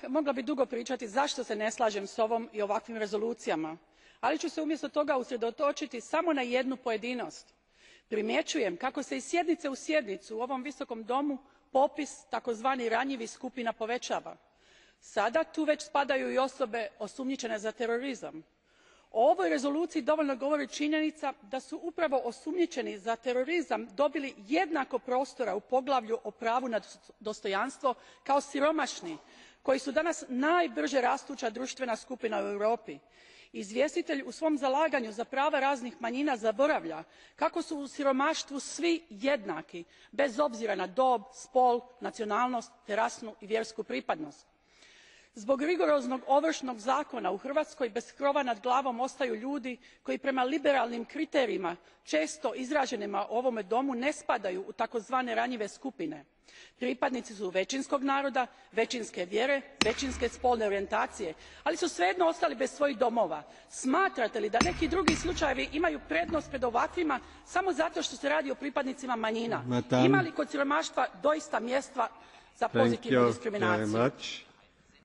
Mogla bi dugo pričati zašto se ne slažem s ovom i ovakvim rezolucijama, ali ću se umjesto toga usredotočiti samo na jednu pojedinost. Primjećujem kako se iz sjednice u sjednicu u ovom visokom domu popis tzv. ranjivih skupina povećava. Sada tu već spadaju i osobe osumnjičene za terorizam. O ovoj rezoluciji dovoljno govori činjenica da su upravo osumnjičeni za terorizam dobili jednako prostora u poglavlju o pravu na dostojanstvo kao siromašni, koji su danas najbrže rastuća društvena skupina u Europi. Izvjestitelj u svom zalaganju za prava raznih manjina zaboravlja kako su u siromaštvu svi jednaki, bez obzira na dob, spol, nacionalnost te rasnu i vjersku pripadnost. Zbog rigoroznog ovršnog zakona u Hrvatskoj bez krova nad glavom ostaju ljudi koji prema liberalnim kriterijima, često izraženima u ovome domu, ne spadaju u tzv. ranjive skupine. Pripadnici su većinskog naroda, većinske vjere, većinske spolne orijentacije, ali su svejedno ostali bez svojih domova. Smatrate li da neki drugi slučajevi imaju prednost pred ovakvima samo zato što se radi o pripadnicima manjina? Ima li kod siromaštva doista mjesta za pozitivnu diskriminaciju?